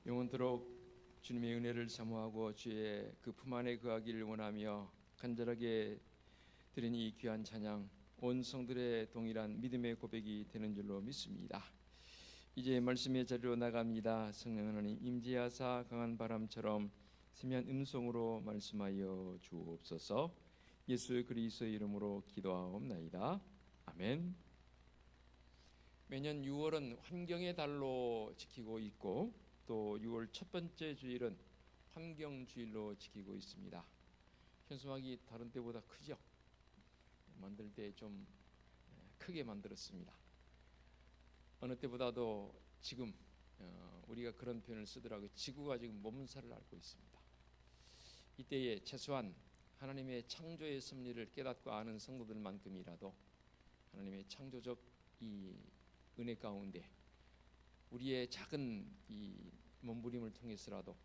영원토록 주님의 은혜를 사모하고 주의 그 품 안에 거하기를 원하며 간절하게 드린 이 귀한 찬양, 온 성들의 동일한 믿음의 고백이 되는 줄로 믿습니다. 이제 말씀의 자리로 나갑니다. 성령 하나님 임재하사 강한 바람처럼 세미한 음성으로 말씀하여 주옵소서. 예수 그리스도의 이름으로 기도하옵나이다. 아멘. 매년 6월은 환경의 달로 지키고 있고 또 6월 첫 번째 주일은 환경주일로 지키고 있습니다. 현수막이 다른 때보다 크죠? 만들 때 좀 크게 만들었습니다. 어느 때보다도 지금 우리가 그런 표현을 쓰더라고요. 지구가 지금 몸살을 앓고 있습니다. 이때에 최소한 하나님의 창조의 섭리를 깨닫고 아는 성도들만큼이라도 하나님의 창조적 이 은혜 가운데 우리의 작은 이 몸부림을 통해서라도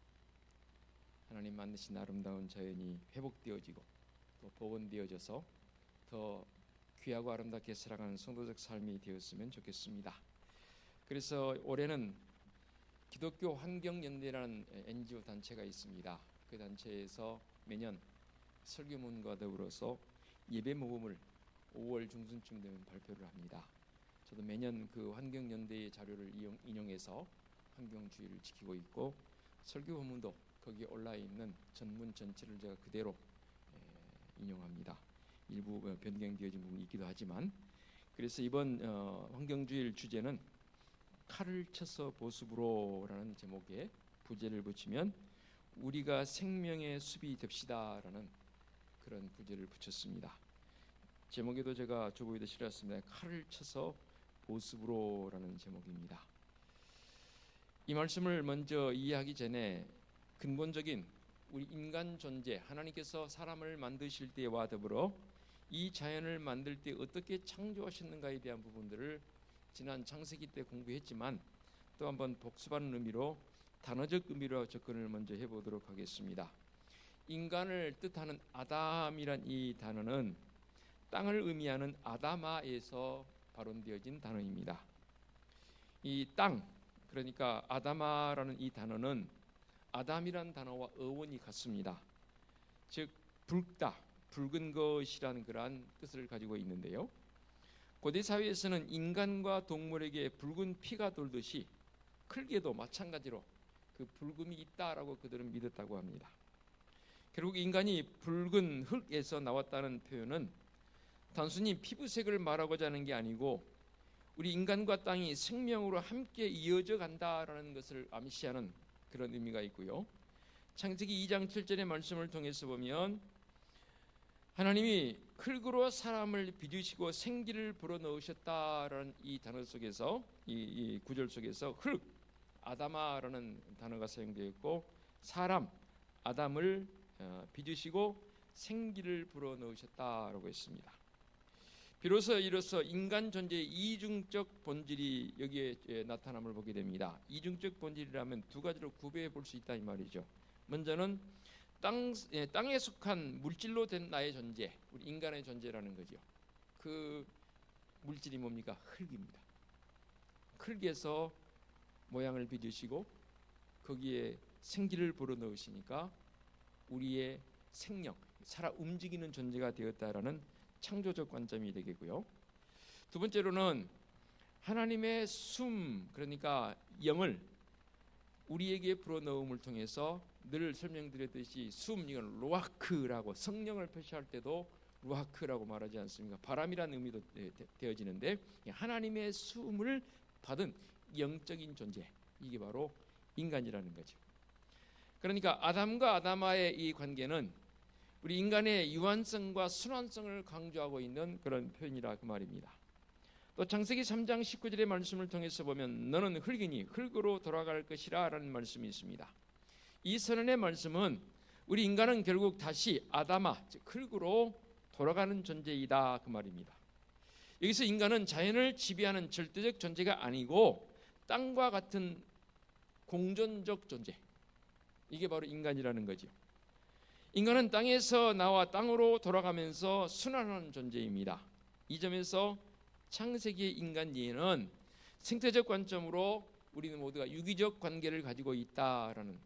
하나님 만드신 아름다운 자연이 회복되어지고 또 복원되어져서 더 귀하고 아름답게 살아가는 성도적 삶이 되었으면 좋겠습니다. 그래서 올해는 기독교 환경연대라는 NGO 단체가 있습니다. 그 단체에서 매년 설교문과 더불어서 예배 모금을 5월 중순쯤 되면 발표를 합니다. 저도 매년 그 환경연대의 자료를 인용해서 환경주의를 지키고 있고 설교 본문도 거기에 올라 있는 전문 전체를 제가 그대로 인용합니다. 일부 변경되어진 부분이 있기도 하지만 그래서 이번 환경주일 주제는 칼을 쳐서 보습으로라는 제목의 부제를 붙이면 우리가 생명의 숲이 됩시다라는 그런 부제를 붙였습니다. 제목에도 제가 조보이도 실었습니다. 칼을 쳐서 보습으로라는 제목입니다. 이 말씀을 먼저 이해하기 전에 근본적인 우리 인간 존재, 하나님께서 사람을 만드실 때와 더불어 이 자연을 만들 때 어떻게 창조하셨는가에 대한 부분들을 지난 창세기 때 공부했지만 또 한번 복습하는 의미로 단어적 의미로 접근을 먼저 해보도록 하겠습니다. 인간을 뜻하는 아담이란 이 단어는 땅을 의미하는 아다마에서 발원되어진 단어입니다. 이 땅, 그러니까 아다마라는 이 단어는 아담이란 단어와 어원이 같습니다. 즉 붉다, 붉은 것이라는 그러한 뜻을 가지고 있는데요. 고대 사회에서는 인간과 동물에게 붉은 피가 돌듯이 흙에도 마찬가지로 그 붉음이 있다라고 그들은 믿었다고 합니다. 결국 인간이 붉은 흙에서 나왔다는 표현은 단순히 피부색을 말하고자 하는 게 아니고 우리 인간과 땅이 생명으로 함께 이어져 간다라는 것을 암시하는 그런 의미가 있고요. 창세기 2장 7절의 말씀을 통해서 보면 하나님이 흙으로 사람을 빚으시고 생기를 불어넣으셨다라는 이 단어 속에서 이 구절 속에서 흙, 아다마라는 단어가 사용되어 있고 사람, 아담을 빚으시고 생기를 불어넣으셨다라고 했습니다. 비로소 이로써 인간 존재의 이중적 본질이 여기에 나타남을 보게 됩니다. 이중적 본질이라면 두 가지로 구별해 볼 수 있다 이 말이죠. 먼저는 땅에 속한 물질로 된 나의 존재, 우리 인간의 존재라는 거죠. 그 물질이 뭡니까? 흙입니다. 흙에서 모양을 빚으시고 거기에 생기를 불어넣으시니까 우리의 생명, 살아 움직이는 존재가 되었다라는 창조적 관점이 되겠고요. 두 번째로는 하나님의 숨, 그러니까 영을 우리에게 불어넣음을 통해서 늘 설명드렸듯이 숨, 이건 루아크라고 성령을 표시할 때도 루아크라고 말하지 않습니까? 바람이라는 의미도 되어지는데 하나님의 숨을 받은 영적인 존재, 이게 바로 인간이라는 거죠. 그러니까 아담과 아다마의 이 관계는 우리 인간의 유한성과 순환성을 강조하고 있는 그런 표현이라 그 말입니다. 또 창세기 3장 19절의 말씀을 통해서 보면 너는 흙이니 흙으로 돌아갈 것이라 라는 말씀이 있습니다. 이 선언의 말씀은 우리 인간은 결국 다시 아다마, 즉 흙으로 돌아가는 존재이다 그 말입니다. 여기서 인간은 자연을 지배하는 절대적 존재가 아니고 땅과 같은 공존적 존재, 이게 바로 인간이라는 거죠. 인간은 땅에서 나와 땅으로 돌아가면서 순환하는 존재입니다. 이 점에서 창세기의 인간 이해는 생태적 관점으로 우리는 모두가 유기적 관계를 가지고 있다라는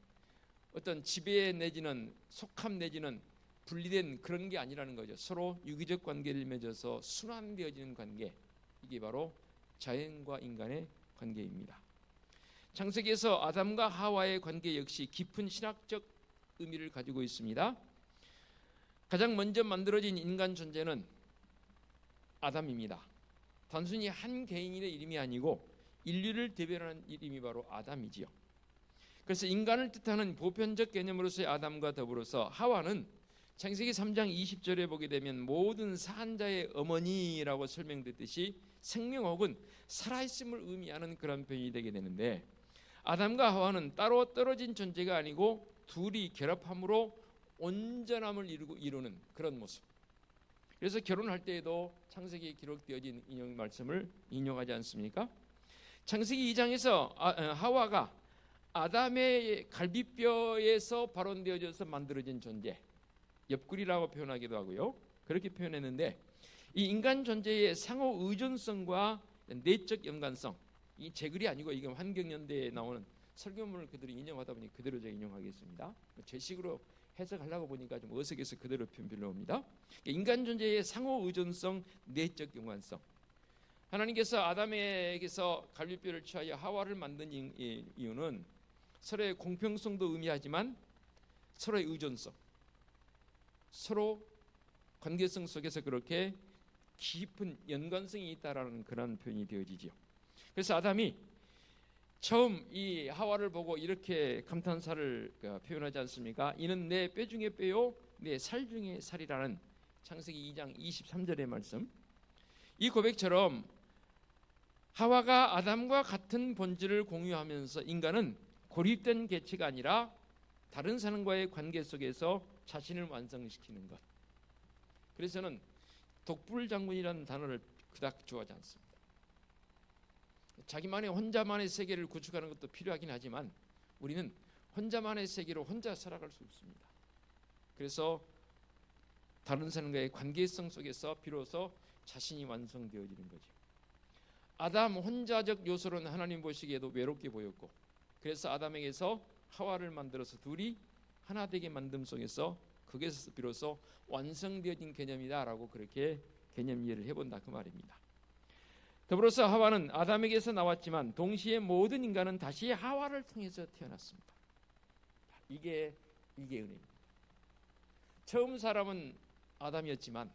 어떤 지배 내지는 속함 내지는 분리된 그런 게 아니라는 거죠. 서로 유기적 관계를 맺어서 순환되어지는 관계, 이게 바로 자연과 인간의 관계입니다. 창세기에서 아담과 하와의 관계 역시 깊은 신학적 의미를 가지고 있습니다. 가장 먼저 만들어진 인간 존재는 아담입니다. 단순히 한 개인의 이름이 아니고 인류를 대변하는 이름이 바로 아담이지요. 그래서 인간을 뜻하는 보편적 개념으로서의 아담과 더불어서 하와는 창세기 3장 20절에 보게 되면 모든 사한자의 어머니라고 설명됐듯이 생명 혹은 살아있음을 의미하는 그런 표현이 되게 되는데, 아담과 하와는 따로 떨어진 존재가 아니고 둘이 결합함으로 온전함을 이루는 그런 모습. 그래서 결혼할 때에도 창세기에 기록되어진 인용 말씀을 인용하지 않습니까? 창세기 2장에서 하와가 아담의 갈비뼈에서 발원되어져서 만들어진 존재, 옆구리라고 표현하기도 하고요. 그렇게 표현했는데, 이 인간 존재의 상호 의존성과 내적 연관성, 이 제 글이 아니고 이게 환경연대에 나오는 설교문을 그대로 인용하다 보니 그대로 제가 인용하겠습니다. 제 식으로 해석하려고 보니까 좀 어색해서 그대로 표현 빌려옵니다. 인간 존재의 상호 의존성, 내적 연관성. 하나님께서 아담에게서 갈비뼈를 취하여 하와를 만든 이유는 서로의 공평성도 의미하지만 서로의 의존성, 서로 관계성 속에서 그렇게 깊은 연관성이 있다라는 그런 표현이 되어지지요. 그래서 아담이 처음 이 하와를 보고 이렇게 감탄사를 표현하지 않습니까? 이는 내 뼈 중에 뼈요 내 살 중에 살이라는 창세기 2장 23절의 말씀. 이 고백처럼 하와가 아담과 같은 본질을 공유하면서 인간은 고립된 개체가 아니라 다른 사람과의 관계 속에서 자신을 완성시키는 것. 그래서는 독불장군이라는 단어를 그닥 좋아하지 않습니다. 자기만의 혼자만의 세계를 구축하는 것도 필요하긴 하지만 우리는 혼자만의 세계로 혼자 살아갈 수 없습니다. 그래서 다른 사람과의 관계성 속에서 비로소 자신이 완성되어지는 거죠. 아담 혼자적 요소로는 하나님 보시기에도 외롭게 보였고, 그래서 아담에게서 하와를 만들어서 둘이 하나 되게 만듦 속에서 그것에서 비로소 완성되어진 개념이다라고 그렇게 개념 이해를 해본다 그 말입니다. 더불어서 하와는 아담에게서 나왔지만 동시에 모든 인간은 다시 하와를 통해서 태어났습니다. 이게 은혜입니다. 처음 사람은 아담이었지만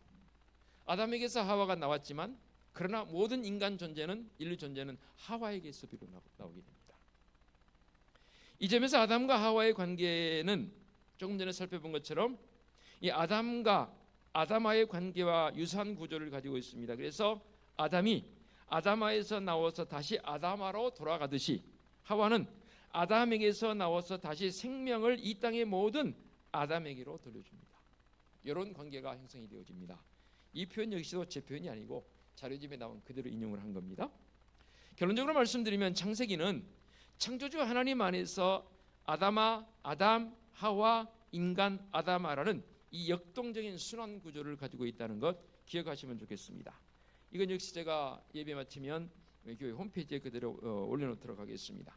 아담에게서 하와가 나왔지만 그러나 모든 인간 존재는 인류 존재는 하와에게서 비로 나오게 됩니다. 이 점에서 아담과 하와의 관계는 조금 전에 살펴본 것처럼 이 아담과 아담하의 관계와 유사한 구조를 가지고 있습니다. 그래서 아담이 아담하에서 나와서 다시 아담하로 돌아가듯이 하와는 아담에게서 나와서 다시 생명을 이 땅의 모든 아담에게로 돌려줍니다. 이런 관계가 형성이 되어집니다. 이 표현 역시도 제 표현이 아니고 자료집에 나온 그대로 인용을 한 겁니다. 결론적으로 말씀드리면 창세기는 창조주 하나님 안에서 아담, 하와, 인간, 아담하라는 이 역동적인 순환 구조를 가지고 있다는 것 기억하시면 좋겠습니다. 이건 역시 제가 예배 마치면 교회 홈페이지에 그대로 올려놓도록 하겠습니다.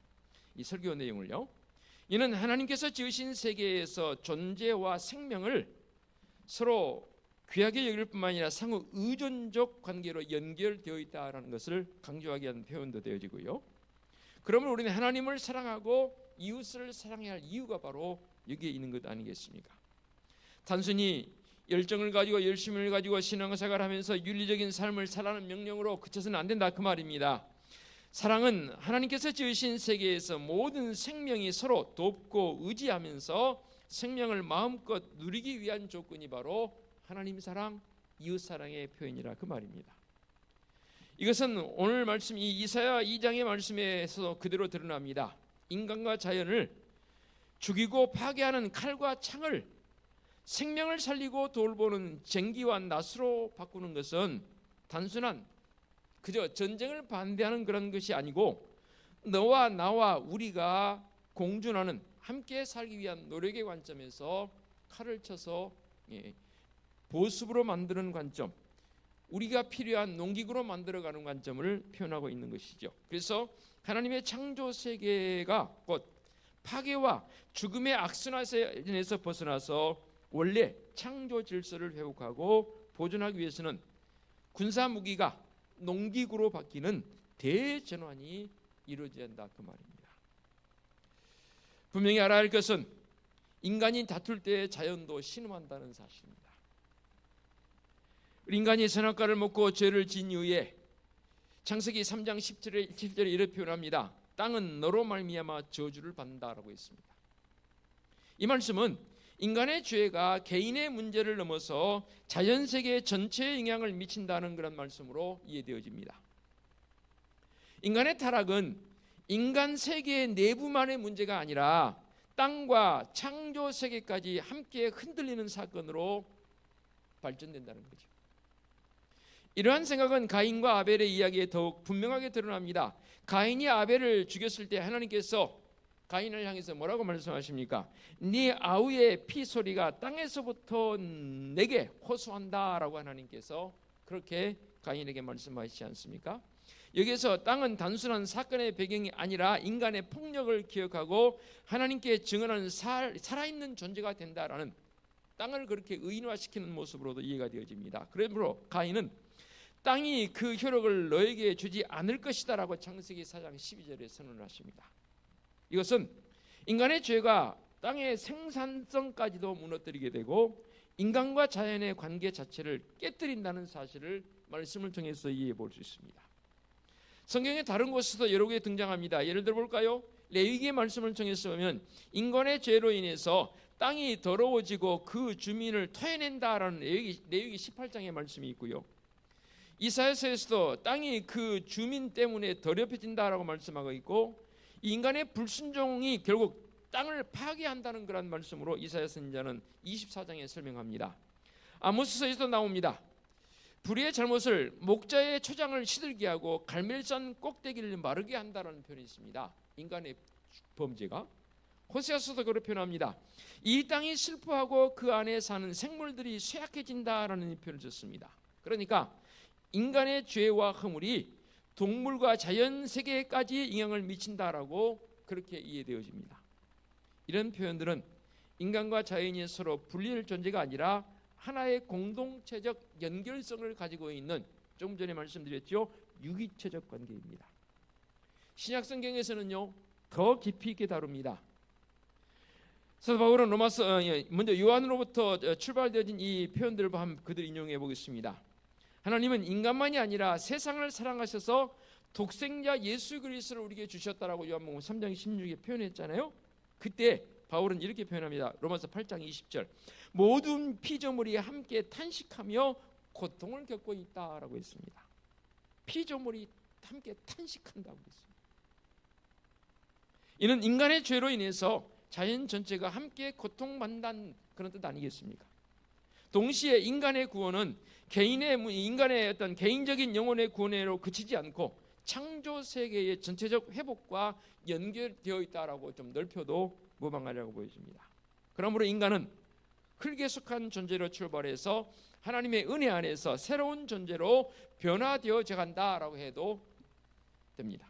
이 설교 내용을요. 이는 하나님께서 지으신 세계에서 존재와 생명을 서로 귀하게 여길 뿐만 아니라 상호 의존적 관계로 연결되어 있다는 것을 강조하기 위한 표현도 되어지고요. 그러면 우리는 하나님을 사랑하고 이웃을 사랑해야 할 이유가 바로 여기에 있는 것 아니겠습니까? 단순히 열정을 가지고 열심을 가지고 신앙생활을 하면서 윤리적인 삶을 살아가는 명령으로 그쳐서는 안 된다 그 말입니다. 사랑은 하나님께서 지으신 세계에서 모든 생명이 서로 돕고 의지하면서 생명을 마음껏 누리기 위한 조건이 바로 하나님 사랑, 이웃 사랑의 표현이라 그 말입니다. 이것은 오늘 말씀 이 이사야 2장의 말씀에서 그대로 드러납니다. 인간과 자연을 죽이고 파괴하는 칼과 창을 생명을 살리고 돌보는 쟁기와 낫으로 바꾸는 것은 단순한 그저 전쟁을 반대하는 그런 것이 아니고 너와 나와 우리가 공존하는 함께 살기 위한 노력의 관점에서 칼을 쳐서 보습으로 만드는 관점, 우리가 필요한 농기구로 만들어가는 관점을 표현하고 있는 것이죠. 그래서 하나님의 창조 세계가 곧 파괴와 죽음의 악순환에서 벗어나서 원래 창조 질서를 회복하고 보존하기 위해서는 군사 무기가 농기구로 바뀌는 대전환이 이루어져야 한다, 그 말입니다. 분명히 알아야 할 것은 인간이 다툴 때 자연도 신음한다는 사실입니다. 인간이 선악과를 먹고 죄를 지은 이후에 창세기 3장 17절에 이렇게 표현합니다. 땅은 너로 말미암아 저주를 받는다라고 했습니다. 이 말씀은 인간의 죄가 개인의 문제를 넘어서 자연세계 전체에 영향을 미친다는 그런 말씀으로 이해되어집니다. 인간의 타락은 인간 세계의 내부만의 문제가 아니라 땅과 창조 세계까지 함께 흔들리는 사건으로 발전된다는 거죠. 이러한 생각은 가인과 아벨의 이야기에 더욱 분명하게 드러납니다. 가인이 아벨을 죽였을 때 하나님께서 가인을 향해서 뭐라고 말씀하십니까? 네 아우의 피 소리가 땅에서부터 내게 호소한다라고 하나님께서 그렇게 가인에게 말씀하시지 않습니까? 여기서 땅은 단순한 사건의 배경이 아니라 인간의 폭력을 기억하고 하나님께 증언하는 살아있는 존재가 된다라는, 땅을 그렇게 의인화시키는 모습으로도 이해가 되어집니다. 그러므로 가인은 땅이 그 효력을 너에게 주지 않을 것이다 라고 창세기 4장 12절에 선언을 하십니다. 이것은 인간의 죄가 땅의 생산성까지도 무너뜨리게 되고 인간과 자연의 관계 자체를 깨뜨린다는 사실을 말씀을 통해서 이해해 볼 수 있습니다. 성경의 다른 곳에서도 여러 개 등장합니다. 예를 들어 볼까요? 레위기의 말씀을 통해서 보면 인간의 죄로 인해서 땅이 더러워지고 그 주민을 토해낸다라는 레위기 18장의 말씀이 있고요. 이사야서에서도 땅이 그 주민 때문에 더럽혀진다라고 말씀하고 있고, 인간의 불순종이 결국 땅을 파괴한다는 그런 말씀으로 이사야 선지자는 24장에 설명합니다. 아모스서에서도 나옵니다. 불의의 잘못을 목자의 초장을 시들게 하고 갈멜산 꼭대기를 마르게 한다는 표현이 있습니다. 인간의 범죄가. 호세아서도 그렇게 표현합니다. 이 땅이 슬퍼하고 그 안에 사는 생물들이 쇠약해진다라는 표현을 썼습니다. 그러니까 인간의 죄와 허물이 동물과 자연 세계까지 영향을 미친다라고 그렇게 이해되어집니다. 이런 표현들은 인간과 자연이 서로 분리될 존재가 아니라 하나의 공동체적 연결성을 가지고 있는, 조금 전에 말씀드렸죠, 유기체적 관계입니다. 신약 성경에서는요 더 깊이 있게 다룹니다. 사도 바울은 먼저 요한으로부터 출발되어진 이 표현들을 한번 그대로 인용해 보겠습니다. 하나님은 인간만이 아니라 세상을 사랑하셔서 독생자 예수 그리스도를 우리에게 주셨다라고 요한복음 3장 16에 표현했잖아요. 그때 바울은 이렇게 표현합니다. 로마서 8장 20절. 모든 피조물이 함께 탄식하며 고통을 겪고 있다라고 했습니다. 피조물이 함께 탄식한다고 했습니다. 이는 인간의 죄로 인해서 자연 전체가 함께 고통받는다는 그런 뜻 아니겠습니까? 동시에 인간의 구원은 인간의 어떤 개인적인 영혼의 구원으로 그치지 않고 창조 세계의 전체적 회복과 연결되어 있다라고 좀 넓혀도 무방하다고 보여집니다. 그러므로 인간은 흙에 속한 존재로 출발해서 하나님의 은혜 안에서 새로운 존재로 변화되어져 간다라고 해도 됩니다.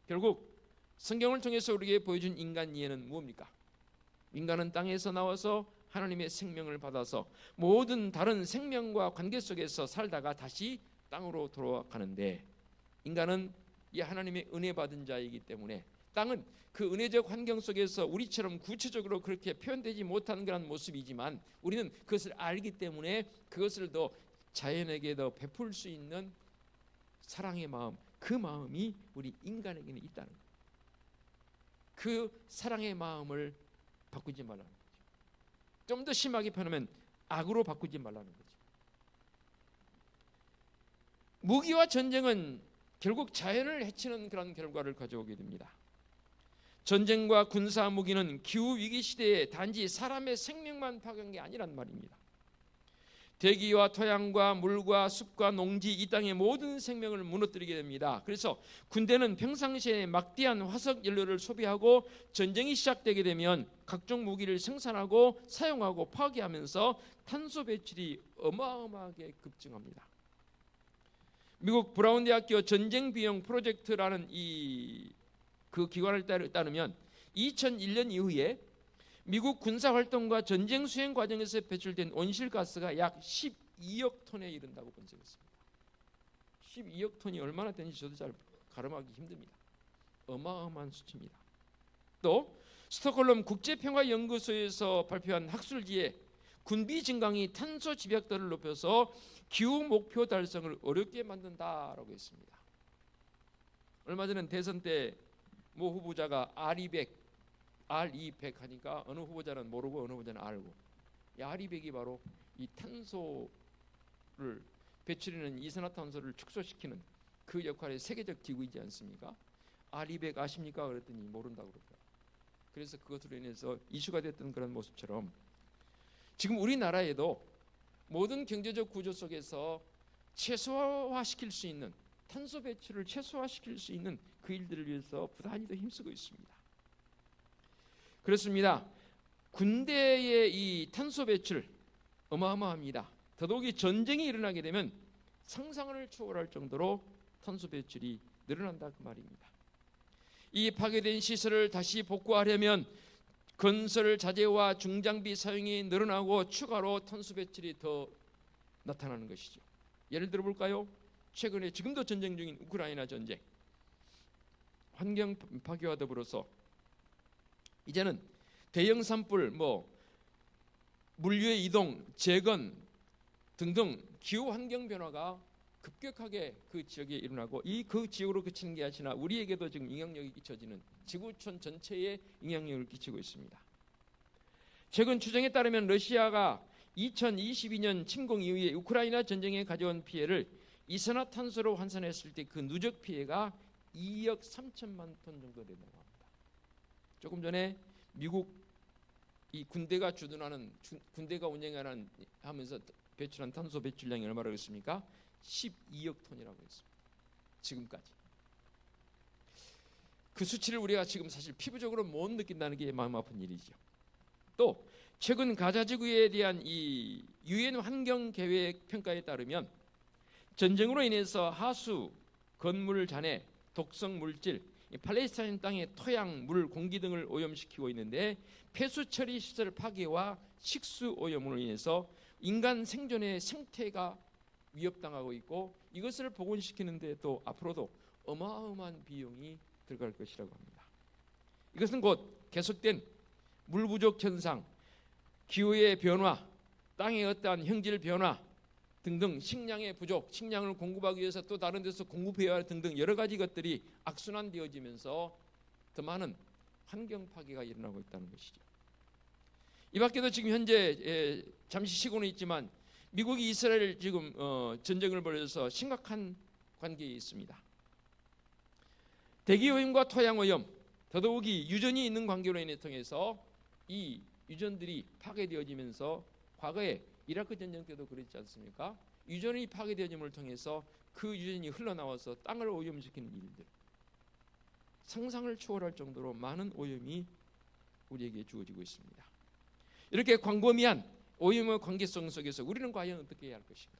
결국 성경을 통해서 우리에게 보여준 인간 이해는 무엇입니까? 인간은 땅에서 나와서 하나님의 생명을 받아서 모든 다른 생명과 관계 속에서 살다가 다시 땅으로 돌아가는데, 인간은 이 하나님의 은혜 받은 자이기 때문에 땅은 그 은혜적 환경 속에서 우리처럼 구체적으로 그렇게 표현되지 못하는 그런 모습이지만 우리는 그것을 알기 때문에 그것을 더 자연에게 더 베풀 수 있는 사랑의 마음, 그 마음이 우리 인간에게는 있다는 거예요. 그 사랑의 마음을 바꾸지 말라는 거죠. 좀 더 심하게 표현하면 악으로 바꾸지 말라는 거죠. 무기와 전쟁은 결국 자연을 해치는 그런 결과를 가져오게 됩니다. 전쟁과 군사 무기는 기후 위기 시대에 단지 사람의 생명만 파괴한 게 아니란 말입니다. 대기와 토양과 물과 숲과 농지, 이 땅의 모든 생명을 무너뜨리게 됩니다. 그래서 군대는 평상시에 막대한 화석 연료를 소비하고 전쟁이 시작되게 되면 각종 무기를 생산하고 사용하고 파괴하면서 탄소 배출이 어마어마하게 급증합니다. 미국 브라운 대학교 전쟁 비용 프로젝트라는 그 기관을 따르면 2001년 이후에 미국 군사 활동과 전쟁 수행 과정에서 배출된 온실가스가 약 12억 톤에 이른다고 분석했습니다. 12억 톤이 얼마나 되는지 저도 잘 가늠하기 힘듭니다. 어마어마한 수치입니다. 또 스톡홀름 국제평화연구소에서 발표한 학술지에 군비 증강이 탄소 집약도를 높여서 기후 목표 달성을 어렵게 만든다라고 했습니다. 얼마 전에 대선 때 모 후보자가 R200 하니까 어느 후보자는 모르고 어느 후보자는 알고, 이 R200이 바로 이 탄소를 배출하는 이산화탄소를 축소시키는 그 역할의 세계적 기구이지 않습니까? R200 아십니까? 그랬더니 모른다고 그러더라고요. 그래서 그것으로 인해서 이슈가 됐던 그런 모습처럼 지금 우리나라에도 모든 경제적 구조 속에서 최소화시킬 수 있는, 탄소 배출을 최소화시킬 수 있는 그 일들을 위해서 부단히 더 힘쓰고 있습니다. 그렇습니다. 군대의 이 탄소 배출 어마어마합니다. 더더욱이 전쟁이 일어나게 되면 상상을 초월할 정도로 탄소 배출이 늘어난다 그 말입니다. 이 파괴된 시설을 다시 복구하려면 건설 자재와 중장비 사용이 늘어나고 추가로 탄소 배출이 더 나타나는 것이죠. 예를 들어 볼까요? 최근에 지금도 전쟁 중인 우크라이나 전쟁, 환경 파괴와 더불어서 이제는 대형 산불, 물류의 이동, 재건 등등 기후 환경 변화가 급격하게 그 지역에 일어나고 그 지역으로 그치는 게 아니라 우리에게도 지금 영향력이 끼쳐지는, 지구촌 전체에 영향력을 끼치고 있습니다. 최근 추정에 따르면 러시아가 2022년 침공 이후에 우크라이나 전쟁에 가져온 피해를 이산화탄소로 환산했을 때 그 누적 피해가 2억 3천만 톤 정도 된다고 합니다. 조금 전에 미국 이 군대가 주둔하는, 군대가 운영하는 하면서 배출한 탄소 배출량이 얼마라고 했습니까? 12억 톤이라고 했습니다. 지금까지. 그 수치를 우리가 지금 사실 피부적으로 못 느낀다는 게 마음 아픈 일이죠. 또 최근 가자 지구에 대한 이 유엔 환경 계획 평가에 따르면 전쟁으로 인해서 하수, 건물 잔해, 독성 물질, 팔레스타인 땅의 토양, 물, 공기 등을 오염시키고 있는데 폐수 처리 시설 파괴와 식수 오염으로 인해서 인간 생존의 생태가 위협당하고 있고, 이것을 복원시키는데 또 앞으로도 어마어마한 비용이 들어갈 것이라고 합니다. 이것은 곧 계속된 물 부족 현상, 기후의 변화, 땅의 어떠한 형질 변화 등등, 식량의 부족, 식량을 공급하기 위해서 또 다른 데서 공급해야 할 등등 여러 가지 것들이 악순환되어지면서 더 많은 환경 파괴가 일어나고 있다는 것이죠. 이 밖에도 지금 현재 잠시 쉬고는 있지만 미국이 이스라엘 지금 전쟁을 벌여서 심각한 관계에 있습니다. 대기오염과 토양오염, 더더욱이 유전이 있는 관계로 통해서 이 유전들이 파괴되어지면서 과거에 이라크 전쟁 때도 그랬지 않습니까? 유전이 파괴되어짐을 통해서 그 유전이 흘러나와서 땅을 오염시키는 일들, 상상을 초월할 정도로 많은 오염이 우리에게 주어지고 있습니다. 이렇게 광범위한 오염의 관계성 속에서 우리는 과연 어떻게 해야 할 것인가?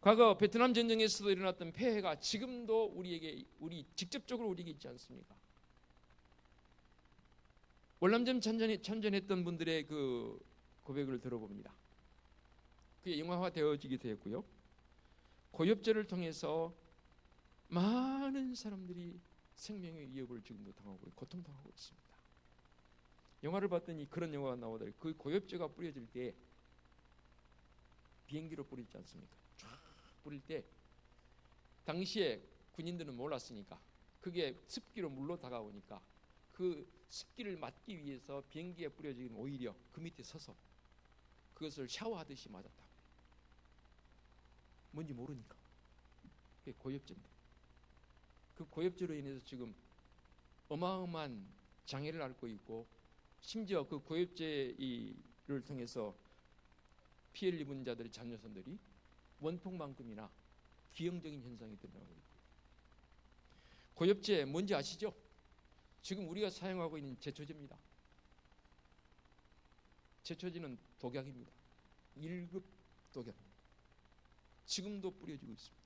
과거 베트남 전쟁에서도 일어났던 폐해가 지금도 우리 직접적으로 우리에게 있지 않습니까? 월남전 참전했던 분들의 그 고백을 들어봅니다. 그게 영화화 되어지기도 했고요. 고엽제를 통해서 많은 사람들이 생명의 위협을 지금도 당하고 고통당하고 있습니다. 영화를 봤더니 그런 영화가 나오더라고요. 그 고엽제가 뿌려질 때 비행기로 뿌리지 않습니까? 쫙 뿌릴 때 당시에 군인들은 몰랐으니까 그게 습기로 물로 다가오니까 그 습기를 막기 위해서 비행기에 뿌려지면 오히려 그 밑에 서서 그것을 샤워하듯이 맞았다. 뭔지 모르니까. 그게 고엽제인데. 그 고엽제로 인해서 지금 어마어마한 장애를 앓고 있고, 심지어 그 고엽제를 통해서 피해를 입은 자들의 자녀선들이 원통만큼이나 기형적인 현상이 드러나고 있고. 고엽제 뭔지 아시죠? 지금 우리가 사용하고 있는 제초제입니다. 제초제는 독약입니다. 1급 독약. 지금도 뿌려지고 있습니다.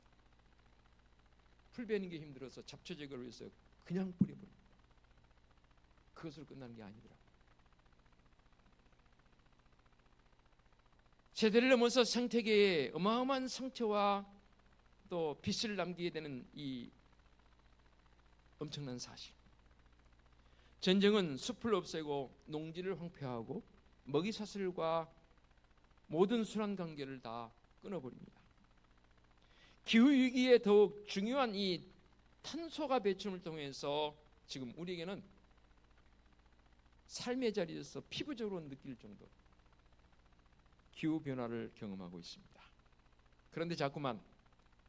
풀 베는 게 힘들어서 잡초 제거를 위해서 그냥 뿌려버립니다. 그것으로 끝나는 게 아니더라고요. 세대를 넘어서 생태계에 어마어마한 상처와 또 빚을 남기게 되는 이 엄청난 사실. 전쟁은 숲을 없애고 농지를 황폐화하고 먹이사슬과 모든 순환 관계를 다 끊어버립니다. 기후위기에 더욱 중요한 이 탄소가 배출을 통해서 지금 우리에게는 삶의 자리에서 피부적으로 느낄 정도로 기후변화를 경험하고 있습니다. 그런데 자꾸만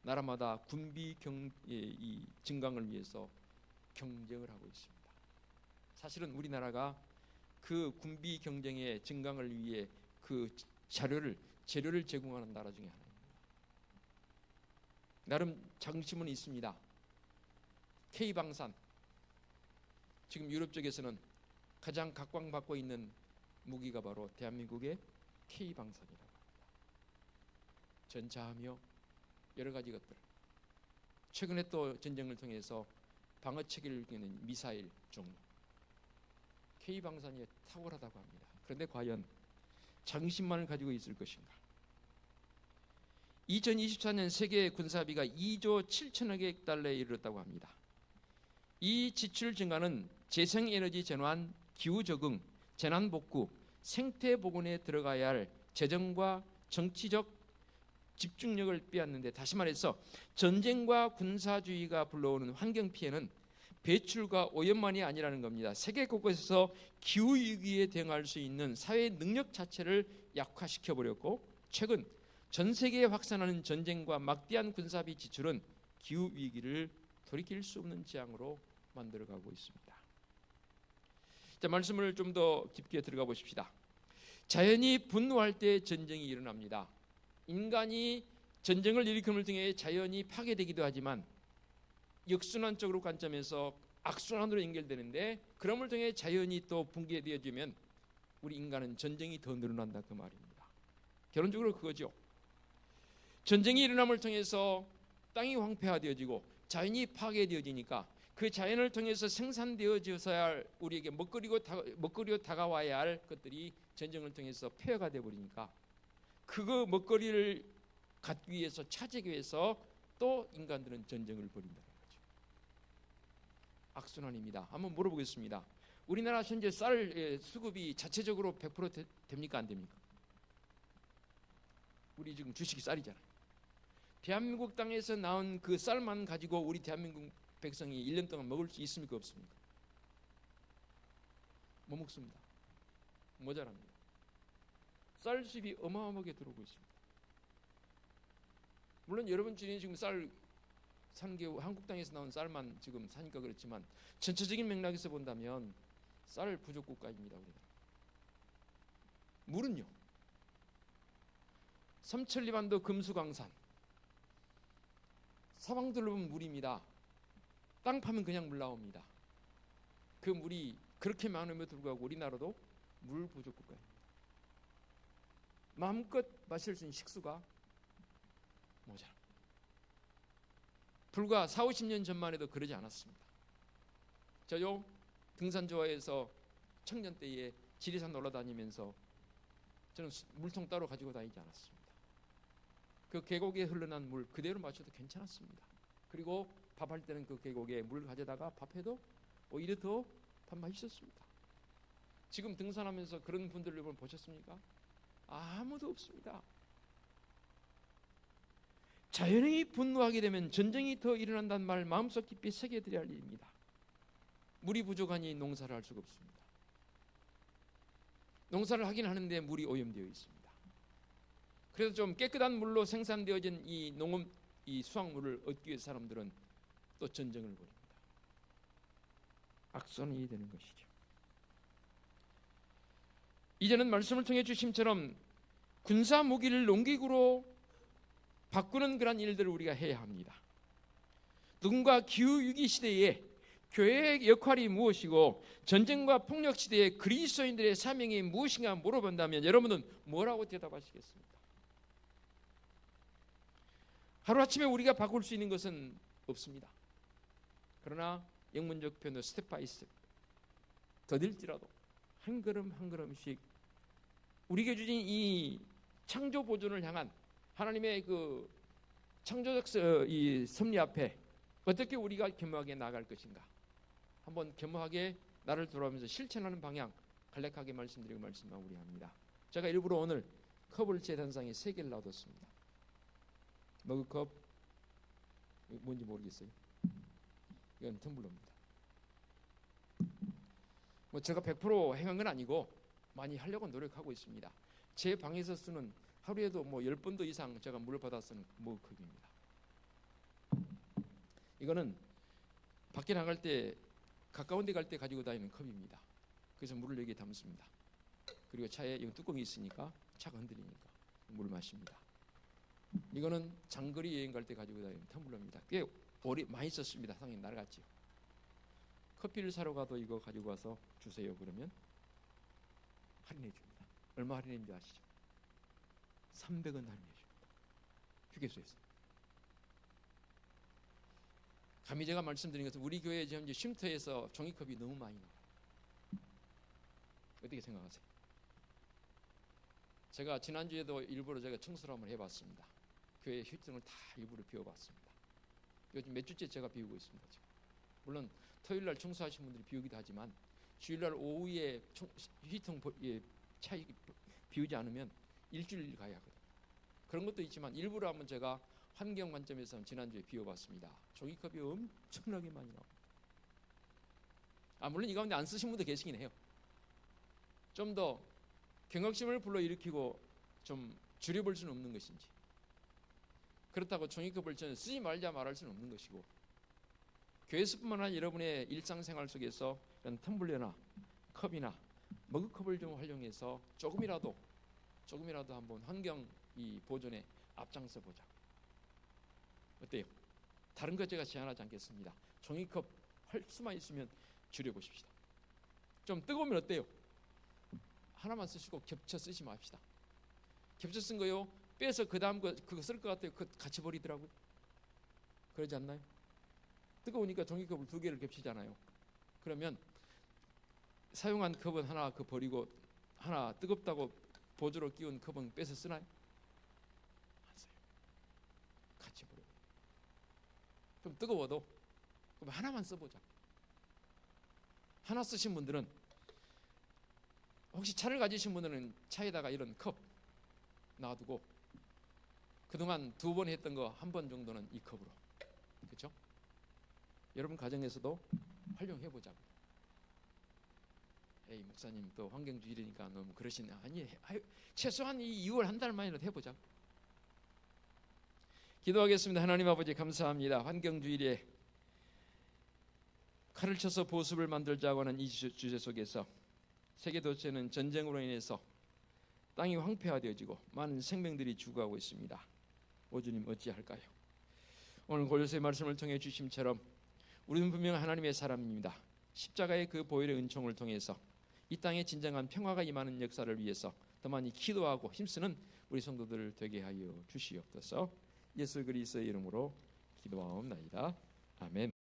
나라마다 군비 이 증강을 위해서 경쟁을 하고 있습니다. 사실은 우리나라가 그 군비 경쟁의 증강을 위해 그 재료를 제공하는 나라 중에 하나입니다. 나름 자긍심은 있습니다. K방산, 지금 유럽 쪽에서는 가장 각광받고 있는 무기가 바로 대한민국의 K방산이라고 합니다. 전차하며 여러 가지 것들, 최근에 또 전쟁을 통해서 방어 체계를 이기는 미사일 종류, K방산이 탁월하다고 합니다. 그런데 과연 자긍심만을 가지고 있을 것인가? 2024년 세계 군사비가 2조 7천억의 달러에 이르렀다고 합니다. 이 지출 증가는 재생에너지 전환, 기후적응, 재난복구, 생태복원에 들어가야 할 재정과 정치적 집중력을 빼앗는데, 다시 말해서 전쟁과 군사주의가 불러오는 환경피해는 배출과 오염만이 아니라는 겁니다. 세계 곳곳에서 기후위기에 대응할 수 있는 사회 능력 자체를 약화시켜버렸고, 최근 전 세계에 확산하는 전쟁과 막대한 군사비 지출은 기후위기를 돌이킬 수 없는 재앙으로 만들어가고 있습니다. 자, 말씀을 좀 더 깊게 들어가 보십시다. 자연이 분노할 때 전쟁이 일어납니다. 인간이 전쟁을 일으킴을 통해 자연이 파괴되기도 하지만 역순환적으로 관점에서 악순환으로 연결되는데, 그럼을 통해 자연이 또 붕괴되어지면 우리 인간은 전쟁이 더 늘어난다, 그 말입니다. 결론적으로 그거죠. 전쟁이 일어남을 통해서 땅이 황폐화되어지고 자연이 파괴되어지니까 그 자연을 통해서 생산되어져야 할 우리에게 먹거리로 다가와야 할 것들이 전쟁을 통해서 폐허가 되어버리니까 그거 먹거리를 갖기 위해서, 차지하기 위해서 또 인간들은 전쟁을 벌인다는 거죠. 악순환입니다. 한번 물어보겠습니다. 우리나라 현재 쌀 수급이 자체적으로 100% 됩니까, 안 됩니까? 우리 지금 주식이 쌀이잖아요. 대한민국 땅에서 나온 그 쌀만 가지고 우리 대한민국 백성이 1년 동안 먹을 수 있습니까, 없습니까? 못 먹습니다. 모자랍니다. 쌀 수입이 어마어마하게 들어오고 있습니다. 물론 여러분 중에 지금 쌀 산 게 한국 땅에서 나온 쌀만 지금 사니까 그렇지만 전체적인 맥락에서 본다면 쌀 부족 국가입니다, 우리나라. 물은요, 삼천리반도 금수강산, 사방들로 보면 물입니다. 땅 파면 그냥 물 나옵니다. 그 물이 그렇게 많음에도 불구하고 우리나라도 물 부족 국가입니다. 마음껏 마실 수 있는 식수가 모자랍니다. 불과 40-50년 전만 해도 그러지 않았습니다. 저요, 등산 좋아해서 청년 때에 지리산 올라다니면서 저는 물통 따로 가지고 다니지 않았습니다. 그 계곡에 흘러난 물 그대로 마셔도 괜찮았습니다. 그리고 밥할 때는 그 계곡에 물 가져다가 밥해도 오히려 더 밥 맛있었습니다. 지금 등산하면서 그런 분들 여러분 보셨습니까? 아무도 없습니다. 자연이 분노하게 되면 전쟁이 더 일어난다는 말 마음속 깊이 새겨드려야 할 일입니다. 물이 부족하니 농사를 할 수가 없습니다. 농사를 하긴 하는데 물이 오염되어 있습니다. 그래서 좀 깨끗한 물로 생산되어진 이 농업, 이 수확물을 얻기 위해 사람들은 또 전쟁을 벌입니다. 악순환이 되는 것이죠. 이제는 말씀을 통해 주심처럼 군사 무기를 농기구로 바꾸는 그런 일들을 우리가 해야 합니다. 누군가 기후위기 시대에 교회의 역할이 무엇이고 전쟁과 폭력 시대에 그리스도인들의 사명이 무엇인가 물어본다면 여러분은 뭐라고 대답하시겠습니까? 하루아침에 우리가 바꿀 수 있는 것은 없습니다. 그러나 영문적 표현으로 스텝 바이 스텝, 더딜지라도 한 걸음 한 걸음씩 우리에게 주신 이 창조 보존을 향한 하나님의 그 창조적 이 섭리 앞에 어떻게 우리가 겸허하게 나아갈 것인가, 한번 겸허하게 나를 돌아보면서 실천하는 방향 간략하게 말씀드리고 말씀 마무리합니다. 제가 일부러 오늘 컵을 제 단상에 3개를 놔뒀습니다. 머그컵 뭔지 모르겠어요. 이건 텀블러입니다. 뭐 제가 100% 행한 건 아니고 많이 하려고 노력하고 있습니다. 제 방에서 쓰는 하루에도 뭐 10번도 이상 제가 물을 받아 쓰는 머그컵입니다. 이거는 밖에 나갈 때 가까운 데 갈 때 가지고 다니는 컵입니다. 그래서 물을 여기에 담습니다. 그리고 차에 이 뚜껑이 있으니까 차가 흔들리니까 물을 마십니다. 이거는 장거리 여행 갈 때 가지고 다니는 텀블러입니다. 꽤 오래 많이 썼습니다. 상당히 낡았죠. 커피를 사러 가도 이거 가지고 와서 주세요 그러면 할인해 줍니다. 얼마 할인했는지 아시죠? 300원 할인해 줍니다. 휴게소에서. 감히 제가 말씀드린 것은 우리 교회 현재 쉼터에서 종이컵이 너무 많이 나와요. 어떻게 생각하세요? 제가 지난주에도 일부러 제가 청소를 한번 해봤습니다. 교회 휘등을 다 일부러 비워봤습니다. 요즘 몇 주째 제가 비우고 있습니다. 지금. 물론 토요일날 청소하신 분들이 비우기도 하지만 주일날 오후에 휘통 차이 비우지 않으면 일주일 가야 하거든요. 그런 것도 있지만 일부러 한번 제가 환경 관점에서 지난주에 비워봤습니다. 종이컵이 엄청나게 많이 나옵니다. 물론 이 가운데 안 쓰신 분도 계시긴 해요. 좀 더 경각심을 불러일으키고 좀 줄여볼 수는 없는 것인지, 그렇다고 종이컵을 저는 쓰지 말자 말할 수는 없는 것이고, 교회에서뿐만 아니라 여러분의 일상생활 속에서 이런 텀블러나 컵이나 머그컵을 좀 활용해서 조금이라도 한번 환경 이 보존에 앞장서 보자. 어때요? 다른 것 제가 제안하지 않겠습니다. 종이컵 할 수만 있으면 줄여보십시다. 좀 뜨거우면 어때요? 하나만 쓰시고 겹쳐 쓰지 맙시다. 겹쳐 쓴 거요 빼서 그 다음 거 그거 쓸 것 같아요. 그거 같이 버리더라고요. 그러지 않나요? 뜨거우니까 종이컵을 2개를 겹치잖아요. 그러면 사용한 컵은 하나 그 버리고 하나 뜨겁다고 보조로 끼운 컵은 빼서 쓰나요? 안 써요. 같이 버려요. 좀 뜨거워도 그럼 하나만 써보자. 하나 쓰신 분들은, 혹시 차를 가지신 분들은 차에다가 이런 컵 놔두고 그동안 2번 했던 거 1번 정도는 이 컵으로, 그렇죠? 여러분 가정에서도 활용해보자고. 에이 목사님 또 환경주의니까 너무 그러시네. 아니 최소한 이 2월 한 달만이라도 해보자고. 기도하겠습니다. 하나님 아버지 감사합니다. 환경주의에 칼을 쳐서 보습을 만들자고 하는 이 주제 속에서 세계 도처는 전쟁으로 인해서 땅이 황폐화되어지고 많은 생명들이 죽어가고 있습니다. 오 주님 어찌할까요? 오늘 골로새 말씀을 통해 주심처럼 우리는 분명 하나님의 사람입니다. 십자가의 그 보혈의 은총을 통해서 이 땅에 진정한 평화가 임하는 역사를 위해서 더 많이 기도하고 힘쓰는 우리 성도들 되게 하여 주시옵소서. 예수 그리스도의 이름으로 기도하옵나이다. 아멘.